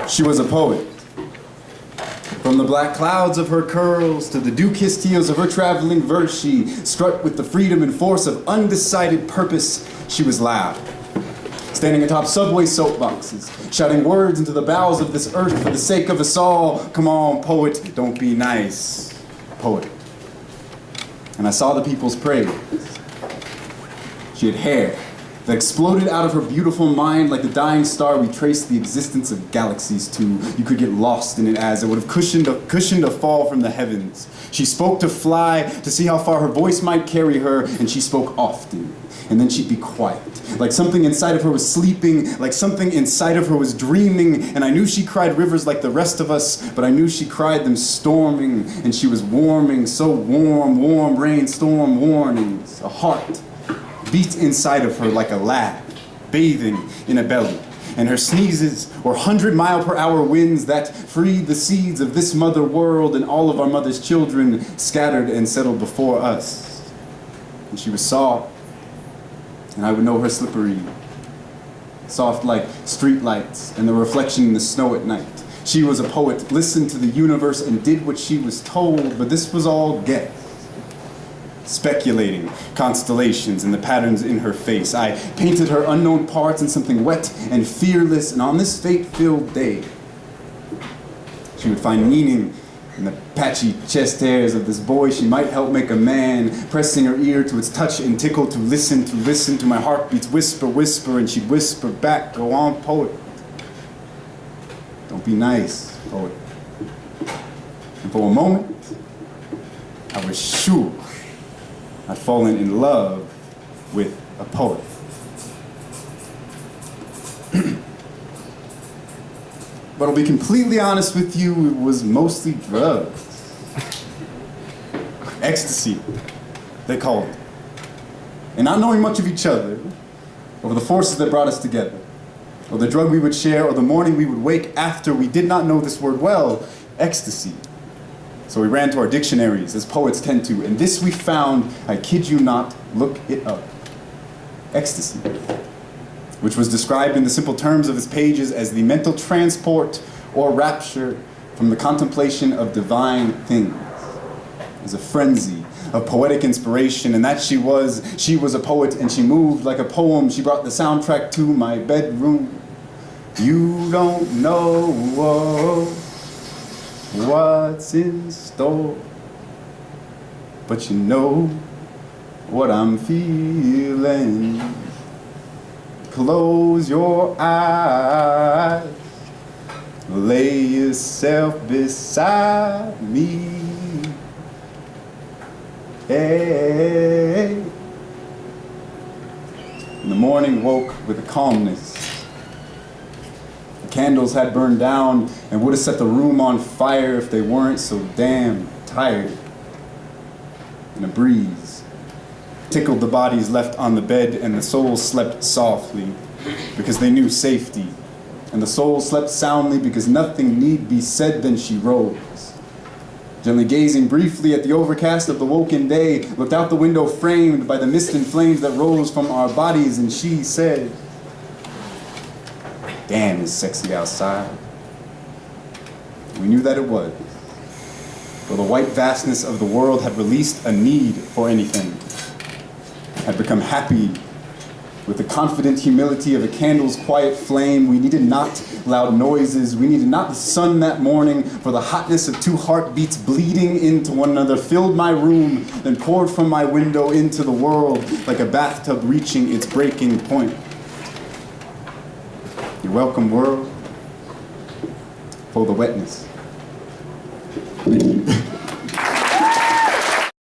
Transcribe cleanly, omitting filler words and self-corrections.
She was a poet. From the black clouds of her curls to the dew-kissed heels of her traveling verse, she strut with the freedom and force of undecided purpose. She was loud, standing atop subway soapboxes, shouting words into the bowels of this earth for the sake of us all. Come on, poet, don't be nice, poet. And I saw the people's praise. She had hair that exploded out of her beautiful mind like the dying star we traced the existence of galaxies to. You could get lost in it as it would have cushioned a fall from the heavens. She spoke to fly, to see how far her voice might carry her, and she spoke often. And then she'd be quiet, like something inside of her was sleeping, like something inside of her was dreaming, and I knew she cried rivers like the rest of us, but I knew she cried them storming, and she was warming, so warm, warm rainstorm warnings. A heart beat inside of her like a lad, bathing in a belly. And her sneezes were 100-mile-per-hour winds that freed the seeds of this mother world and all of our mother's children scattered and settled before us. And she was soft, and I would know her slippery, soft like street lights and the reflection in the snow at night. She was a poet, listened to the universe and did what she was told, but this was all guess. Speculating constellations and the patterns in her face. I painted her unknown parts in something wet and fearless, and on this fate-filled day, she would find meaning in the patchy chest hairs of this boy she might help make a man, pressing her ear to its touch and tickle, to listen to my heartbeats whisper, whisper, and she'd whisper back, go on, poet. Don't be nice, poet. And for a moment, I was sure I'd fallen in love with a poet. But I'll be completely honest with you, it was mostly drugs. Ecstasy, they called it. And not knowing much of each other, or the forces that brought us together, or the drug we would share, or the morning we would wake after we did not know this word well, ecstasy. So we ran to our dictionaries, as poets tend to, and this we found, I kid you not, look it up. Ecstasy, which was described in the simple terms of its pages as the mental transport or rapture from the contemplation of divine things. It was a frenzy of poetic inspiration, and that she was a poet, and she moved like a poem. She brought the soundtrack to my bedroom. You don't know what's in store, but you know what I'm feeling. Close your eyes, lay yourself beside me. Hey. And the morning woke with a calmness. The candles had burned down and would have set the room on fire if they weren't so damn tired. And a breeze tickled the bodies left on the bed, and the souls slept softly because they knew safety. And the soul slept soundly because nothing need be said. Then she rose, gently gazing briefly at the overcast of the woken day, looked out the window framed by the mist and flames that rose from our bodies, and she said, damn, it's sexy outside. We knew that it was, for the white vastness of the world had released a need for anything, had become happy with the confident humility of a candle's quiet flame. We needed not loud noises. We needed not the sun that morning, for the hotness of two heartbeats bleeding into one another filled my room, then poured from my window into the world like a bathtub reaching its breaking point. You're welcome, world, for the wetness. Thank you.